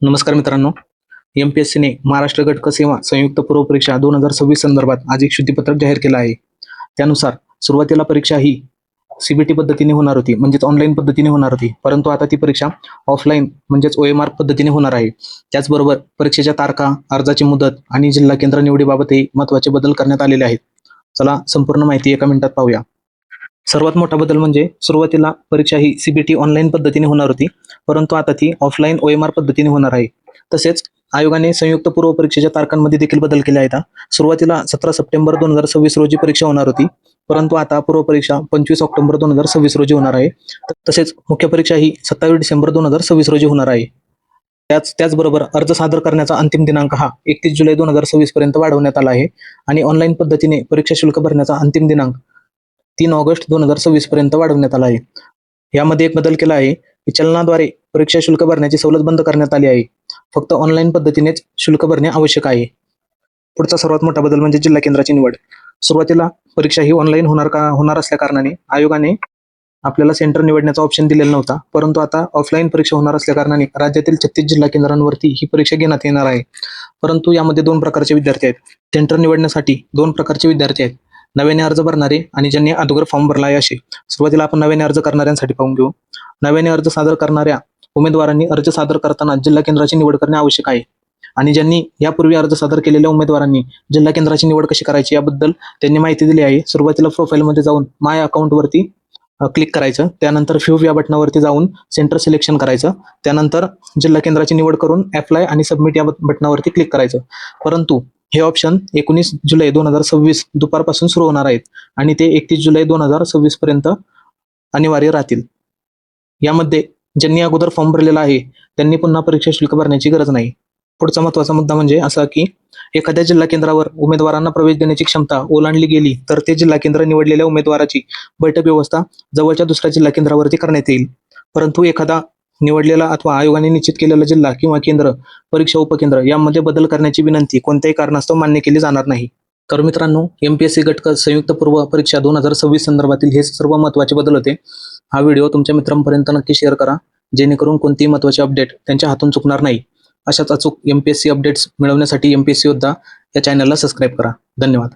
नमस्कार मित्रांनो. एमपीएससीने महाराष्ट्र घटक सेवा संयुक्त पूर्व परीक्षा 2026 संदर्भात आज एक शुद्धीपत्रक जाहीर केलं आहे. त्यानुसार सुरुवातीला परीक्षा ही सीबीटी पद्धतीने होणार होती, म्हणजेच ऑनलाईन पद्धतीने होणार होती, परंतु आता ती परीक्षा ऑफलाईन म्हणजेच OMR पद्धतीने होणार आहे. त्याचबरोबर परीक्षेच्या तारखा, अर्जाची मुदत आणि जिल्हा केंद्र निवडीबाबतही महत्त्वाचे बदल करण्यात आलेले आहेत. चला संपूर्ण माहिती एका मिनिटात पाहूया. सर्वात मोठा बदल म्हणजे सुरुवातीला परीक्षा ही सीबीटी ऑनलाईन पद्धतीने होणार होती, परंतु आता ती ऑफलाईन OMR पद्धतीने होणार आहे. तसेच आयोगाने संयुक्त पूर्व परीक्षेच्या तारखांमध्ये देखील बदल केले आहेत. सुरुवातीला 17 सप्टेंबर 2026 रोजी परीक्षा होणार होती, परंतु आता पूर्व परीक्षा 25 ऑक्टोबर 2026 रोजी होणार आहे. तसेच मुख्य परीक्षा ही 27 डिसेंबर 2026 रोजी होणार आहे. त्याचबरोबर अर्ज सादर करण्याचा अंतिम दिनांक हा 31 जुलै 2026 पर्यंत वाढवण्यात आला आहे आणि ऑनलाईन पद्धतीने परीक्षा शुल्क भरण्याचा अंतिम दिनांक 3 ऑगस्ट 2026 पर्यंत वाढवण्यात आला आहे. यामध्ये एक बदल केला आहे की चलनाद्वारे परीक्षा शुल्क भरण्याची सवलत बंद करण्यात आली आहे. फक्त ऑनलाईन पद्धतीनेच शुल्क भरणे आवश्यक आहे. पुढचा सर्वात मोठा बदल म्हणजे जिल्हा केंद्राची निवड. सुरुवातीला परीक्षा ही ऑनलाईन होणार असल्या कारणाने आयोगाने आपल्याला सेंटर निवडण्याचा ऑप्शन दिलेला नव्हता, परंतु आता ऑफलाईन परीक्षा होणार असल्या कारणाने राज्यातील 36 जिल्हा केंद्रांवरती ही परीक्षा घेण्यात येणार आहे. परंतु यामध्ये 2 प्रकारचे विद्यार्थी आहेत. सेंटर निवडण्यासाठी 2 प्रकारचे विद्यार्थी आहेत, नव्याने अर्ज भरणारे आणि ज्यांनी अगोदर फॉर्म भरला आहे असे. सुरुवातीला आपण नव्याने अर्ज करणाऱ्यांसाठी पाहून घेऊ. नव्याने अर्ज सादर करणाऱ्या उमेदवारांनी अर्ज सादर करताना जिल्हा केंद्राची निवड करणे आवश्यक आहे आणि ज्यांनी यापूर्वी अर्ज सादर केलेल्या उमेदवारांनी जिल्हा केंद्राची निवड कशी करायची याबद्दल त्यांनी माहिती दिली आहे. सुरुवातीला प्रोफाईलमध्ये जाऊन माय अकाउंटवरती क्लिक करायचं, त्यानंतर फ्यू या बटनावरती जाऊन सेंटर सिलेक्शन करायचं, त्यानंतर जिल्हा केंद्राची निवड करून अप्लाय आणि सबमिट या बटनावरती क्लिक करायचं. परंतु हे ऑप्शन 19 जुलै 2026 दुपारपासून सुरू होणार आहेत आणि ते 31 जुलै 2026 पर्यंत अनिवार्य राहतील. यामध्ये ज्यांनी अगोदर फॉर्म भरलेला आहे त्यांनी पुन्हा परीक्षा शुल्क भरण्याची गरज नाही. पुढचा महत्त्वाचा मुद्दा म्हणजे असा की एखाद्या जिल्हा केंद्रावर उमेदवारांना प्रवेश देण्याची क्षमता ओलांडली गेली तर ते जिल्हा केंद्र निवडलेल्या उमेदवाराची बैठक व्यवस्था जवळच्या दुसऱ्या जिल्हा केंद्रावरती करण्यात येईल. परंतु एखादा निवडलेला अथवा आयोगाने निश्चित केलेला जिल्हा किंवा केंद्र, परीक्षा उपकेंद्र यामध्ये बदल करण्याची विनंती कोणत्याही कारणास्तव मान्य केली जाणार नाही. तर मित्रांनो, एमपीएससी घटक संयुक्त पूर्व परीक्षा 2026 संदर्भातील हे सर्व महत्त्वाचे बदल होते. हा व्हिडिओ तुमच्या मित्रांपर्यंत नक्की शेअर करा, जेणेकरून कोणतीही महत्त्वाची अपडेट त्यांच्या हातून चुकणार नाही. अशाच अचूक एमपीएससी अपडेट्स मिळवण्यासाठी एमपीएससी योद्धा या चॅनलला सबस्क्राईब करा. धन्यवाद.